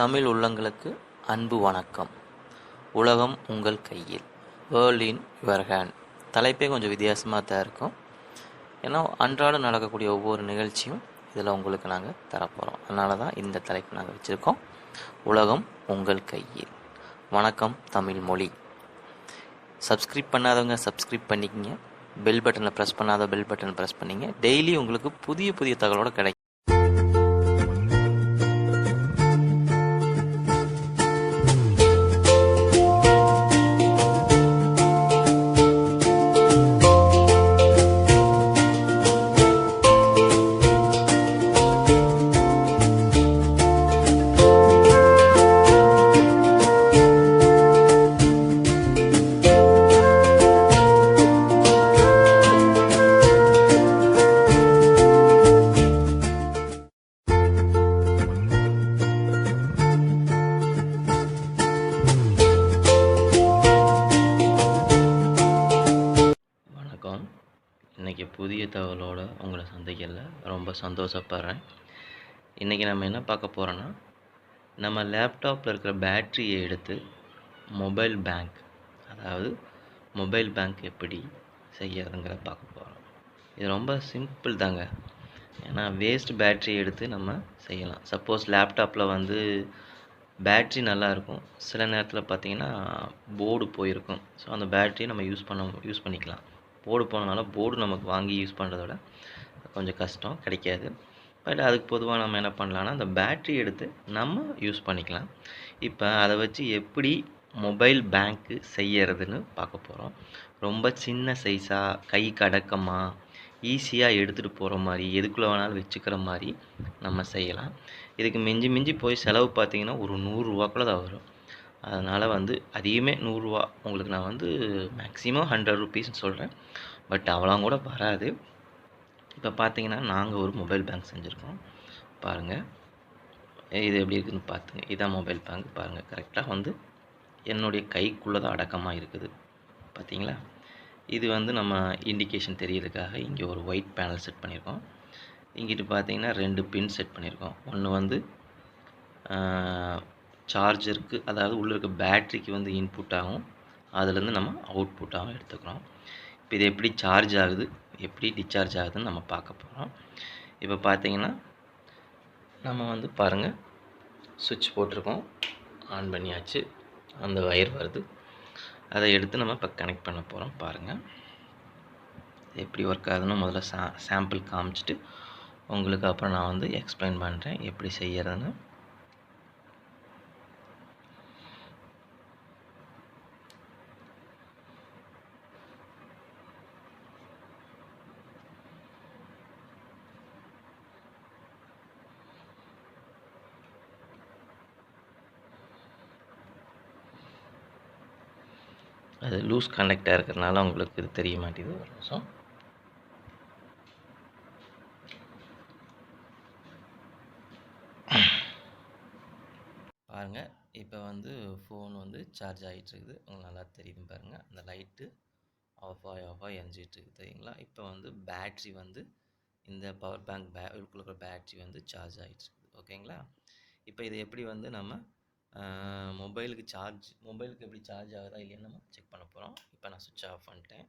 தமிழ் உள்ளங்களுக்கு அன்பு வணக்கம். உலகம் உங்கள் கையில், வேர்ல்ட் இன் யுவர் ஹேண்ட். தலைப்பே கொஞ்சம் வித்தியாசமாக தான் இருக்கும். ஏன்னா அன்றாடம் நடக்கக்கூடிய ஒவ்வொரு நிகழ்ச்சியும் இதில் உங்களுக்கு நாங்கள் தரப்போகிறோம். அதனால தான் இந்த தலைப்பு நாங்கள் வச்சுருக்கோம், உலகம் உங்கள் கையில். வணக்கம் தமிழ் மொழி. சப்ஸ்கிரைப் பண்ணாதவங்க சப்ஸ்கிரைப் பண்ணிக்கிங்க. பெல் பட்டனை ப்ரெஸ் பண்ணாத பெல் பட்டனை ப்ரெஸ் பண்ணிங்க. டெய்லி உங்களுக்கு புதிய புதிய தகவலோடு கிடைக்கும். இன்றைக்கி புதிய தகவலோடு உங்களை சந்திக்கல ரொம்ப சந்தோஷப்படுறேன். இன்றைக்கி நம்ம என்ன பார்க்க போகிறோன்னா, நம்ம லேப்டாப்பில் இருக்கிற பேட்டரியை எடுத்து மொபைல் பேங்க், அதாவது மொபைல் பேங்க் எப்படி செய்யறதுங்கிற பார்க்க போகிறோம். இது ரொம்ப சிம்பிள் தாங்க. ஏன்னா வேஸ்ட் பேட்டரியை எடுத்து நம்ம செய்யலாம். சப்போஸ் லேப்டாப்பில் பேட்ரி நல்லாயிருக்கும், சில நேரத்தில் பார்த்திங்கன்னா போர்டு போயிருக்கும். ஸோ அந்த பேட்டரியை நம்ம யூஸ் பண்ணிக்கலாம். போர்டு போனதுனால போர்டு நமக்கு வாங்கி யூஸ் பண்ணுறதோட கொஞ்சம் கஷ்டம், கிடைக்காது. பட் அதுக்கு பொதுவாக நம்ம என்ன பண்ணலான்னா, அந்த பேட்ரி எடுத்து நம்ம யூஸ் பண்ணிக்கலாம். இப்போ அதை வச்சு எப்படி மொபைல் பேங்க்கு செய்யறதுன்னு பார்க்க போகிறோம். ரொம்ப சின்ன சைஸாக, கை கடக்கமாக, ஈஸியாக எடுத்துகிட்டு போகிற மாதிரி, எதுக்குள்ளே வேணாலும் வச்சுக்கிற மாதிரி நம்ம செய்யலாம். இதுக்கு மிஞ்சி மிஞ்சி போய் செலவு பார்த்திங்கன்னா ஒரு 100 ரூபாக்குள்ள தான் வரும். அதனால் அதிகமே 100 ரூபா, உங்களுக்கு நான் மேக்ஸிமம் 100 ருபீஸ்ன்னு சொல்கிறேன். பட் அவ்வளோ கூட வராது. இப்போ பார்த்தீங்கன்னா நாங்கள் ஒரு மொபைல் பேங்க் செஞ்சுருக்கோம். பாருங்கள், இது எப்படி இருக்குதுன்னு பார்த்துங்க. இதான் மொபைல் பேங்க். பாருங்கள், கரெக்டாக என்னுடைய கைக்குள்ளே தான் அடக்கமாக இருக்குது. பார்த்தீங்களா? இது நம்ம இண்டிகேஷன் தெரியறதுக்காக இங்கே ஒரு ஒயிட் பேனல் செட் பண்ணியிருக்கோம். இங்கிட்டு பார்த்தீங்கன்னா 2 பின் செட் பண்ணியிருக்கோம். ஒன்று சார்ஜருக்கு, அதாவது உள்ளே இருக்க பேட்ரிக்கு இன்புட்டாகவும், அதுலேருந்து நம்ம அவுட்புட்டாகவும் எடுத்துக்கிறோம். இப்போ இது எப்படி சார்ஜ் ஆகுது, எப்படி டிஸ்சார்ஜ் ஆகுதுன்னு நம்ம பார்க்க போகிறோம். இப்போ பார்த்தீங்கன்னா நம்ம பாருங்கள், சுவிட்ச் போட்டிருக்கோம், ஆன் பண்ணியாச்சு. அந்த வயர் வருது, அதை எடுத்து நம்ம இப்போ கனெக்ட் பண்ண போகிறோம். பாருங்கள் எப்படி ஒர்க் ஆகுதுன்னு முதல்ல சாம்பிள் காமிச்சிட்டு உங்களுக்கு அப்புறம் நான் எக்ஸ்பிளைன் பண்ணுறேன் எப்படி செய்யறதுன்னு. அது லூஸ் கனெக்டாக இருக்கிறதுனால உங்களுக்கு இது தெரிய மாட்டேங்குது. ஒரு நிமிஷம். பாருங்கள், இப்போ ஃபோன் சார்ஜ் ஆகிட்டுருக்குது. உங்களுக்கு நல்லா தெரியுது பாருங்கள். அந்த லைட்டு ஆஃப் ஆகி எரிஞ்சிட்ருக்கு தெரியுங்களா? இப்போ பேட்ரி இந்த பவர் பேங்க் இருக்கிற பேட்ரி சார்ஜ் ஆகிட்டுருக்குது. ஓகேங்களா? இப்போ இது எப்படி நம்ம மொபைலுக்கு எப்படி சார்ஜ் ஆகுதா இல்லையான்னு நம்ம செக் பண்ண போகிறோம். இப்போ நான் சுவிட்ச் ஆஃப் பண்ணிட்டேன்.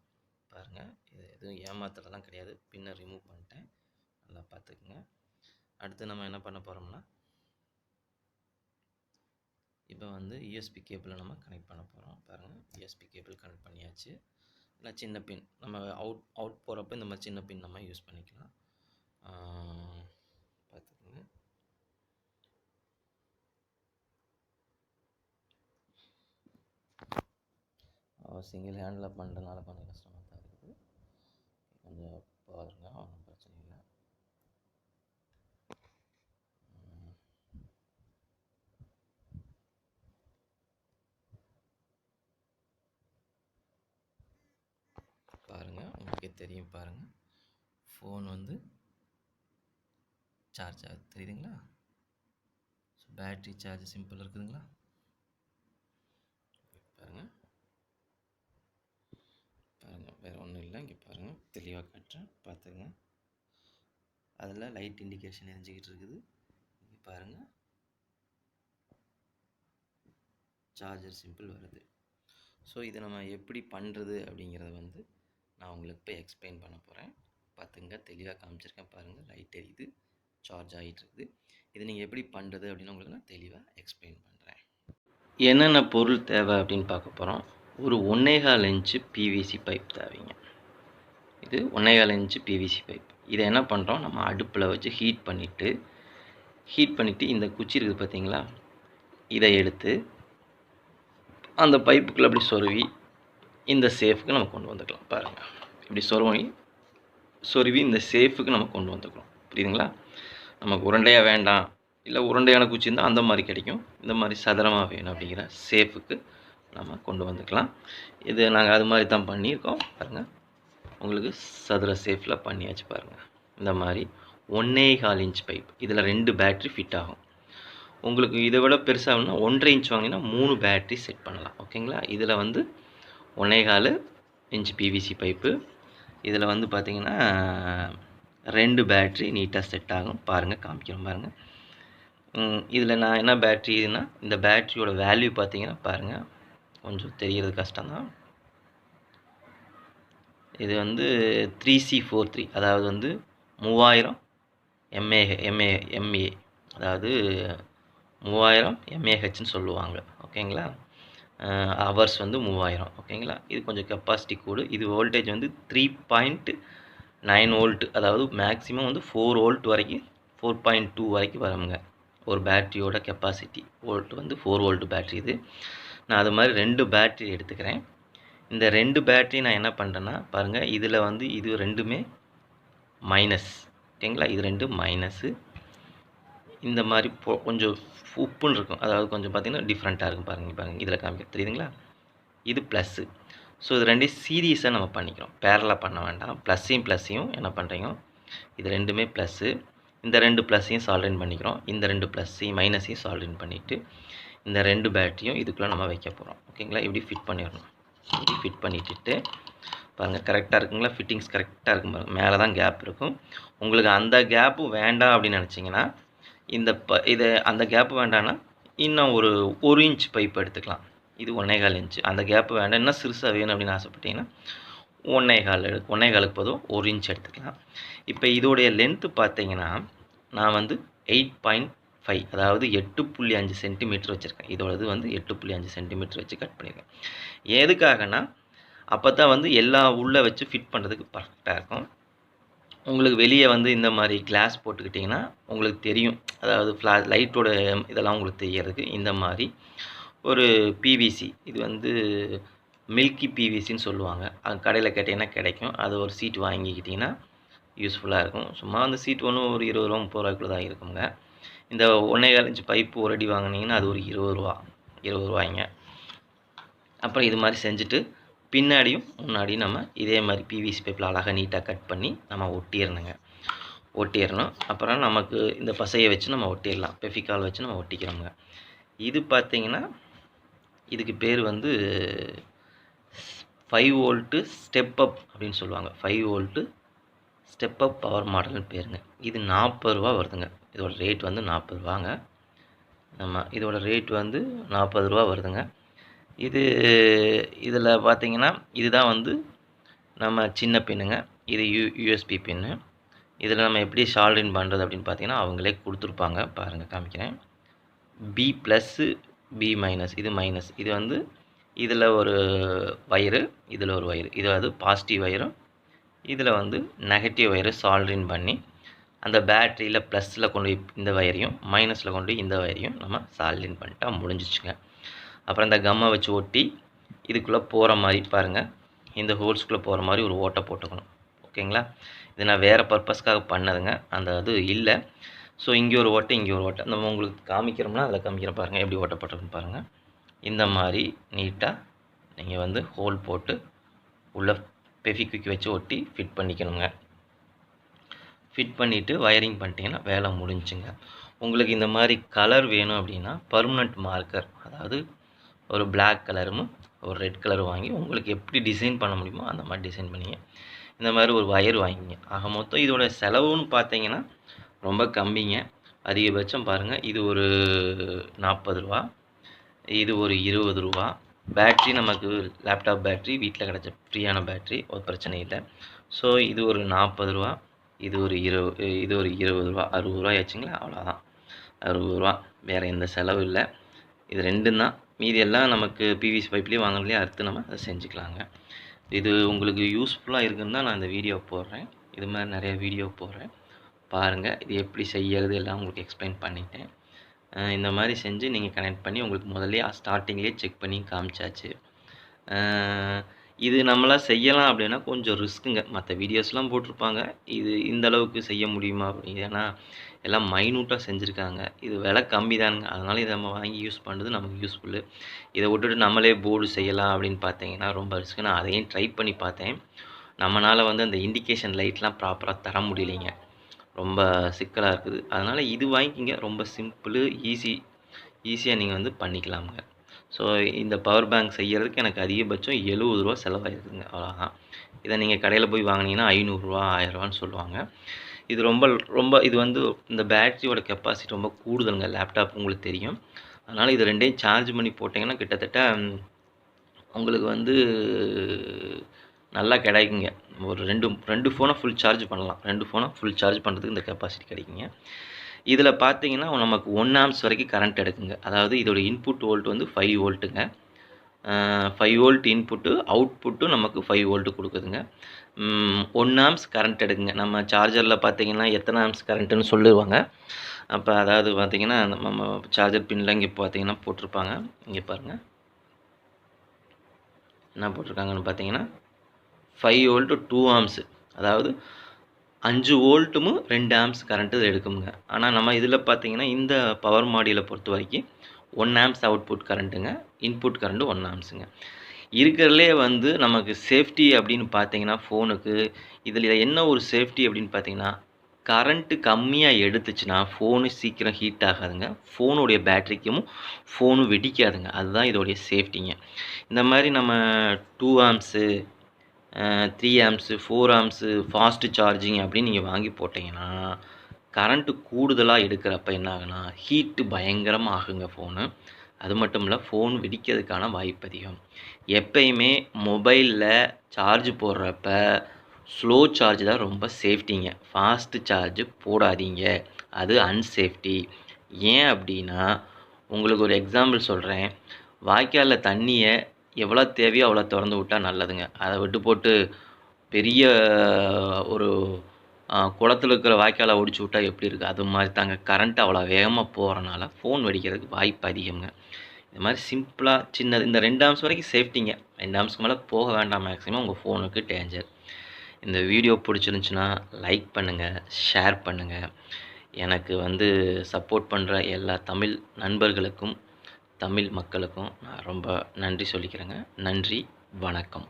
பாருங்கள், இது எதுவும் ஏமாத்துறதெல்லாம் கிடையாது. பின்னர் ரிமூவ் பண்ணிட்டேன், நல்லா பார்த்துக்குங்க. அடுத்து நம்ம என்ன பண்ண போகிறோம்னா, இப்போ யூஎஸ்பி கேபிளை நம்ம கனெக்ட் பண்ண போகிறோம். பாருங்கள், யூஎஸ்பி கேபிள் கனெக்ட் பண்ணியாச்சு. இல்லை சின்ன பின், நம்ம அவுட் போகிறப்ப இந்த மாதிரி சின்ன பின் நம்ம யூஸ் பண்ணிக்கலாம். பார்த்துக்குங்க. சிங்கிள் ஹேண்டில் பண்ணுறதுனால கொஞ்சம் கஷ்டமாக தான் இருக்குது. கொஞ்சம் பாருங்க, ஒன்றும் பிரச்சனை இல்லை. பாருங்கள், உங்களுக்கே தெரியும். பாருங்கள், ஃபோன் சார்ஜ் ஆகுது தெரியுதுங்களா? ஸோ பேட்ரி சார்ஜ் சிம்பிள் இருக்குதுங்களா? பாருங்கள் வேறு ஒன்றும் இல்லை. இங்கே பாருங்கள், தெளிவாக காட்டுறேன், பார்த்துங்க. அதில் லைட் இண்டிகேஷன் எரிஞ்சிக்கிட்டு இருக்குது. இங்கே பாருங்கள், சார்ஜர் சிம்பிள் வருது. ஸோ இதை நம்ம எப்படி பண்ணுறது அப்படிங்கிறத வந்து நான் உங்களுக்கு இப்போ எக்ஸ்பிளைன் பண்ண போகிறேன். பார்த்துங்க, தெளிவாக காமிச்சிருக்கேன் பாருங்கள். லைட் எரியுது, சார்ஜ் ஆகிட்டு இருக்குது. இது நீங்கள் எப்படி பண்ணுறது அப்படின்னு உங்களுக்கு நான் தெளிவாக எக்ஸ்பிளைன் பண்ணுறேன். என்னென்ன பொருள் தேவை அப்படின்னு பார்க்க போகிறோம். ஒரு 1.25 இன்ச்சு பிவிசி பைப் தேவைங்க. இது 1.25 இன்ச்சு பிவிசி பைப். இதை என்ன பண்ணுறோம், நம்ம அடுப்பில் வச்சு ஹீட் பண்ணிவிட்டு இந்த குச்சி இருக்குது பார்த்தீங்களா, இதை எடுத்து அந்த பைப்புக்குள்ளே அப்படி சொருவி இந்த சேஃபுக்கு நம்ம கொண்டு வந்துக்கலாம். பாருங்கள், இப்படி சொருவி இந்த சேஃபுக்கு நம்ம கொண்டு வந்துக்கலாம். புரியுதுங்களா? நமக்கு உருண்டையாக வேண்டாம், இல்லை உருண்டையான குச்சி இருந்தால் அந்த மாதிரி கிடைக்கும். இந்த மாதிரி சதுரமாக வேணும் அப்படிங்கிற சேஃபுக்கு நம்ம கொண்டு வந்துக்கலாம். இது நாங்கள் அது மாதிரி தான் பண்ணியிருக்கோம். பாருங்கள், உங்களுக்கு சதுர சேஃபில் பண்ணியாச்சு. பாருங்கள், இந்த மாதிரி 1.25 இன்ச் பைப். இதில் 2 பேட்ரி ஃபிட் ஆகும். உங்களுக்கு இதை விட பெருசாகணும்னா 1.5 இன்ச் வாங்கினீங்கன்னா 3 பேட்ரி செட் பண்ணலாம். ஓகேங்களா? இதில் வந்து 1.25 இன்ச் பிவிசி பைப்பு. இதில் வந்து பார்த்திங்கன்னா 2 பேட்ரி நீட்டாக செட் ஆகும். பாருங்கள், காமிக்கிறோம் பாருங்கள். இதில் நான் என்ன பேட்ரினா, இந்த பேட்ரியோட வேல்யூ பார்த்தீங்கன்னா பாருங்கள், கொஞ்சம் தெரியறது கஷ்டம்தான். இது வந்து 3C43, அதாவது வந்து 3000 MA, அதாவது 3000 mAhன்னு சொல்லுவாங்க. ஓகேங்களா? ஹவர்ஸ் வந்து 3000. ஓகேங்களா? இது கொஞ்சம் கெப்பாசிட்டி கூடு. இது வோல்டேஜ் வந்து 3.9 வோல்ட், அதாவது மேக்ஸிமம் வந்து 4 வோல்ட் வரைக்கும், 4.2 வரைக்கும் வருங்க. ஒரு பேட்ரியோட கெப்பாசிட்டி வோல்ட் வந்து 4 வோல்ட் பேட்ரி. இது நான் அது மாதிரி 2 பேட்ரி எடுத்துக்கிறேன். இந்த 2 பேட்ரி நான் என்ன பண்ணுறேன்னா பாருங்கள், இதில் வந்து இது ரெண்டுமே மைனஸ். ஓகேங்களா? இது 2 மைனஸு. இந்த மாதிரி கொஞ்சம் உப்புன்னு இருக்கும், அதாவது கொஞ்சம் பார்த்திங்கன்னா டிஃப்ரெண்ட்டாக இருக்கும். பாருங்கள், இதில் காமிக்க தெரியுதுங்களா? இது ப்ளஸ்ஸு. ஸோ இது 2 சீரீஸாக நம்ம பண்ணிக்கிறோம், பேரலாக பண்ண வேண்டாம். ப்ளஸ்ஸையும் என்ன பண்ணுறீங்க, இது 2மே ப்ளஸ்ஸு. இந்த 2 ப்ளஸ்ஸையும் சால்டரின் பண்ணிக்கிறோம். இந்த 2 ப்ளஸ்ஸையும் மைனஸையும் சால்டரின் பண்ணிவிட்டு இந்த 2 பேட்டரியும் இதுக்குள்ளே நம்ம வைக்க போகிறோம். ஓகேங்களா? இப்படி ஃபிட் பண்ணிடணும். இப்படி ஃபிட் பண்ணிவிட்டு பாருங்கள், கரெக்டாக இருக்குங்களா? ஃபிட்டிங்ஸ் கரெக்டாக இருக்கும் பாருங்கள். மேலே தான் கேப் இருக்கும். உங்களுக்கு அந்த கேப்பு வேண்டாம் அப்படின்னு நினச்சிங்கன்னா, இதை அந்த கேப்பு வேண்டாம்னா இன்னும் ஒரு 1 இன்ச் பைப் எடுத்துக்கலாம். இது 1.25 இன்ச்சு. அந்த கேப்பு வேண்டாம், இன்னும் சிறுசாக வேணும் அப்படின்னு ஆசைப்பட்டீங்கன்னா 1.25க்கு போதும் 1 இன்ச் எடுத்துக்கலாம். இப்போ இதோடைய லென்த்து பார்த்தீங்கன்னா நான் வந்து 8.5, அதாவது 8.5 சென்டிமீட்டர் வச்சுருக்கேன். இதோடது வந்து 8.5 சென்டிமீட்டர் வச்சு கட் பண்ணியிருக்கேன். எதுக்காகனா அப்போ தான் வந்து எல்லா உள்ளே வச்சு ஃபிட் பண்ணுறதுக்கு பர்ஃபெக்டாக இருக்கும். உங்களுக்கு வெளியே வந்து இந்த மாதிரி கிளாஸ் போட்டுக்கிட்டிங்கன்னா உங்களுக்கு தெரியும், அதாவது லைட்டோட இதெல்லாம் உங்களுக்கு தெரியறதுக்கு இந்த மாதிரி ஒரு பிவிசி, இது வந்து மில்கி பிவிசின்னு சொல்லுவாங்க. அது கடையில் கேட்டிங்கன்னா கிடைக்கும். அது ஒரு சீட் வாங்கிக்கிட்டிங்கன்னா யூஸ்ஃபுல்லாக இருக்கும். சும்மா அந்த சீட் ஒன்றும் ஒரு 20 ரூபா 30 ரூபாய்க்குள்ள தான் இருக்குங்க. இந்த 1.25 இன்ச் பைப்பு ஒரு அடி வாங்கினீங்கன்னா அது ஒரு 20 ரூபாய்ங்க. அப்புறம் இது மாதிரி செஞ்சுட்டு பின்னாடியும் முன்னாடியும் நம்ம இதே மாதிரி பிவிசி பைப்பில் அழகாக நீட்டாக கட் பண்ணி நம்ம ஒட்டிடணும். அப்புறம் நமக்கு இந்த பசையை வச்சு நம்ம ஒட்டிடலாம், பெஃபிகால் வச்சு நம்ம ஒட்டிக்கிறோங்க. இது பார்த்திங்கன்னா இதுக்கு பேர் வந்து 5 வோல்ட்டு ஸ்டெப் அப் அப்படின்னு சொல்லுவாங்க. 5 வோல்ட்டு ஸ்டெப் அப் பவர் மாடல்னு பேருங்க. இது 40 ரூபா வருதுங்க. இதோட ரேட் வந்து 40 ரூபாங்க. இதோட ரேட் வந்து 40 ரூபா வருதுங்க. இதில் பார்த்தீங்கன்னா இதுதான் வந்து நம்ம சின்ன பின்னுங்க. இது யூஎஸ்பி பின்னு. இதில் நம்ம எப்படி சால்டரின் பண்ணுறது அப்படின்னு பார்த்தீங்கன்னா அவங்களே கொடுத்துருப்பாங்க. பாருங்கள், காமிக்கிறேன். பி ப்ளஸ்ஸு, பி மைனஸ், இது மைனஸ். இது வந்து இதில் ஒரு வயரு, இதில் ஒரு வயரு. இது வந்து பாசிட்டிவ் வயரும், இதில் வந்து நெகட்டிவ் வயரு சால்டரின் பண்ணி அந்த பேட்டரியில் ப்ளஸில் கொண்டு போய் இந்த வயரையும், மைனஸில் கொண்டு போய் இந்த வயரையும் நம்ம சால்டரின் பண்ணிட்டா முடிஞ்சிச்சுங்க. அப்புறம் இந்த கம்மை வச்சு ஒட்டி இதுக்குள்ளே போகிற மாதிரி பாருங்கள், இந்த ஹோல்ஸ்குள்ளே போகிற மாதிரி ஒரு ஓட்டை போட்டுக்கணும். ஓகேங்களா? இது நான் வேறு பர்பஸ்க்காக பண்ணதுங்க, அந்த அது இல்லை. ஸோ இங்கே ஒரு ஓட்டை, இங்கே ஒரு ஓட்டை. நம்ம உங்களுக்கு காமிக்கிறோம்னா அதில் காமிக்கிற பாருங்கள் எப்படி ஓட்டை போட்டுருக்குன்னு பாருங்கள். இந்த மாதிரி நீட்டாக நீங்கள் வந்து ஹோல் போட்டு உள்ளே பெஃபிக்விக் வச்சு ஒட்டி ஃபிட் பண்ணிக்கணுங்க. ஃபிட் பண்ணிவிட்டு வயரிங் பண்ணிட்டீங்கன்னா வேலை முடிஞ்சுங்க. உங்களுக்கு இந்த மாதிரி கலர் வேணும் அப்படின்னா பர்மனெண்ட் மார்க்கர், அதாவது ஒரு பிளாக் கலரும் ஒரு ரெட் கலரும் வாங்கி உங்களுக்கு எப்படி டிசைன் பண்ண முடியுமோ அந்த மாதிரி டிசைன் பண்ணிங்க. இந்த மாதிரி ஒரு வயர் வாங்கிங்க. ஆக மொத்தம் இதோட செலவுன்னு பார்த்தீங்கன்னா ரொம்ப கம்மிங்க. அதிகபட்சம் பாருங்கள், இது ஒரு 40 ரூபா. இது ஒரு ரூ. 20. பேட்டரி நமக்கு லேப்டாப் பேட்டரி வீட்டில் கிடச்ச ஃப்ரீயான பேட்டரி, ஒரு பிரச்சனை இல்லை. ஸோ இது ஒரு ரூ. 40, இது ஒரு இது ஒரு ரூ. 20, ரூ. 60 ஆச்சுங்களா, அவ்வளோதான். ரூ. 60, வேறு எந்த செலவும் இல்லை. இது 2 தான். மீதி எல்லாம் நமக்கு பிவிசி பைப்லேயே வாங்கினதுலேயே அறுத்து நம்ம அதை செஞ்சுக்கலாங்க. இது உங்களுக்கு யூஸ்ஃபுல்லாக இருக்குன்னு தான் நான் இந்த வீடியோ போடுறேன். இது மாதிரி நிறைய வீடியோ போடுறேன், பாருங்கள். இது எப்படி செய்யறது எல்லாம் உங்களுக்கு எக்ஸ்பிளைன் பண்ணிட்டேன். இந்த மாதிரி செஞ்சு நீங்கள் கனெக்ட் பண்ணி உங்களுக்கு முதல்லே ஸ்டார்டிங்லேயே செக் பண்ணி காமிச்சாச்சு. இது நம்மளா செய்யலாம் அப்படின்னா கொஞ்சம் ரிஸ்க்குங்க. மற்ற வீடியோஸ்லாம் போட்டிருப்பாங்க, இது இந்த அளவுக்கு செய்ய முடியுமா அப்படின்னு. ஏன்னா எல்லாம் மைனூட்டாக செஞ்சுருக்காங்க. இது விலை கம்மி தானுங்க, அதனால் இதை நம்ம வாங்கி யூஸ் பண்ணுறது நமக்கு யூஸ்ஃபுல்லு. இதை விட்டுட்டு நம்மளே போர்டு செய்யலாம் அப்படின்னு பார்த்தீங்கன்னா ரொம்ப ரிஸ்க்கு. நான் அதையும் ட்ரை பண்ணி பார்த்தேன். நம்மளால் வந்து அந்த இண்டிகேஷன் லைட்லாம் ப்ராப்பராக தர முடியலைங்க, ரொம்ப சிக்கலாக இருக்குது. அதனால் இது வாங்கிக்கிங்க, ரொம்ப சிம்பிளு, ஈஸியாக நீங்கள் வந்து பண்ணிக்கலாமுங்க. ஸோ இந்த பவர் பேங்க் செய்கிறதுக்கு எனக்கு அதிகபட்சம் ரூ. 70 செலவாயிருக்குங்க, அவ்வளோதான். இதை நீங்கள் கடையில் போய் வாங்கினீங்கன்னா ரூ. 500 1000 சொல்லுவாங்க. இது ரொம்ப இது வந்து இந்த பேட்டரியோட கெப்பாசிட்டி ரொம்ப கூடுதலுங்க, லேப்டாப் உங்களுக்கு தெரியும். அதனால் இது 2யும் சார்ஜ் பண்ணி போட்டிங்கன்னா கிட்டத்தட்ட உங்களுக்கு வந்து நல்லா கிடைக்குங்க. ஒரு ரெண்டு ஃபோனை ஃபுல் சார்ஜ் பண்ணலாம். 2 ஃபோனை ஃபுல் சார்ஜ் பண்ணுறதுக்கு இந்த கெப்பாசிட்டி கிடைக்குங்க. இதில் பார்த்தீங்கன்னா நமக்கு 1 ஆம்ப்ஸ் வரைக்கும் கரண்ட் எடுக்குங்க. அதாவது இதோட இன்புட் வோல்ட் வந்து 5 வோல்ட்டுங்க. 5 வோல்ட் இன்புட்டு, அவுட்புட்டும் நமக்கு 5 வோல்ட்டு கொடுக்குதுங்க. 1 ஆம்ப்ஸ் கரண்ட் எடுக்குங்க. நம்ம சார்ஜரில் பார்த்தீங்கன்னா எத்தனை ஆம்ப்ஸ் கரண்ட்டுன்னு சொல்லுவாங்க. அப்போ அதாவது பார்த்தீங்கன்னா நம்ம சார்ஜர் பின்னில் இங்கே பார்த்தீங்கன்னா போட்டிருப்பாங்க. இங்கே பாருங்கள் என்ன போட்டிருக்காங்கன்னு பார்த்தீங்கன்னா 5 வோல்ட்டு 2 ஆம்ப்ஸு, அதாவது 5 வோல்ட்டும் 2 ஆம்ப்ஸ் கரண்ட்டு எடுக்குங்க. ஆனால் நம்ம இதில் பார்த்தீங்கன்னா இந்த பவர் மாடியூலை பொறுத்த வரைக்கும் 1 ஆம்ப்ஸ் அவுட்புட் கரண்ட்டுங்க, இன்புட் கரண்ட்டு 1 ஆம்ப்ஸுங்க. இருக்கிறதுலே வந்து நமக்கு சேஃப்டி அப்படின்னு பார்த்தீங்கன்னா ஃபோனுக்கு இதில் என்ன ஒரு சேஃப்டி அப்படின்னு பார்த்தீங்கன்னா, கரண்ட்டு கம்மியாக எடுத்துச்சுன்னா ஃபோனு சீக்கிரம் ஹீட் ஆகாதுங்க, ஃபோனுடைய பேட்டரிக்கும் ஃபோனு வெடிக்காதுங்க. அதுதான் இதோடைய சேஃப்டிங்க. இந்த மாதிரி நம்ம 2 ஆம்ப்ஸு 3 ஆம்ப்ஸு 4 ஆம்ப்ஸு ஃபாஸ்ட்டு சார்ஜிங் அப்படின்னு நீங்கள் வாங்கி போட்டிங்கன்னா கரண்ட்டு கூடுதலாக எடுக்கிறப்ப என்ன ஆகுனா ஹீட்டு பயங்கரமாக ஆகுங்க ஃபோனு. அது மட்டும் இல்லை, ஃபோன் வெடிக்கிறதுக்கான வாய்ப்பு அதிகம். எப்பயுமே மொபைலில் சார்ஜ் போடுறப்ப ஸ்லோ சார்ஜ் தான் ரொம்ப சேஃப்டிங்க. ஃபாஸ்ட்டு சார்ஜ் போடாதீங்க, அது அன்சேஃப்டி. ஏன் அப்படின்னா, உங்களுக்கு ஒரு எக்ஸாம்பிள் சொல்கிறேன். வாய்க்காலில் தண்ணியை எவ்வளோ தேவையோ அவ்வளோ திறந்து விட்டால் நல்லதுங்க. அதை விட்டு போட்டு பெரிய ஒரு குளத்துல இருக்கிற வாய்க்காலை ஒடிச்சு விட்டா எப்படி இருக்குது, அது மாதிரி தாங்க. கரண்ட் அவ்வளோ வேகமாக போகிறனால ஃபோன் வெடிக்கிறதுக்கு வாய்ப்பு அதிகம்ங்க. இது மாதிரி சிம்பிளாக சின்னது இந்த 2 ஆம்ப்ஸ் வரைக்கும் சேஃப்டிங்க. 2 ஆம்ப்ஸ்க்கு மேலே போக வேண்டாம், மேக்ஸிமம் உங்கள் ஃபோனுக்கு டேஞ்சர். இந்த வீடியோ பிடிச்சிருந்துச்சுன்னா லைக் பண்ணுங்கள், ஷேர் பண்ணுங்கள். எனக்கு வந்து சப்போர்ட் பண்ணுற எல்லா தமிழ் நண்பர்களுக்கும் தமிழ் மக்களுக்கும் நான் ரொம்ப நன்றி சொல்லிக்கிறேங்க. நன்றி, வணக்கம்.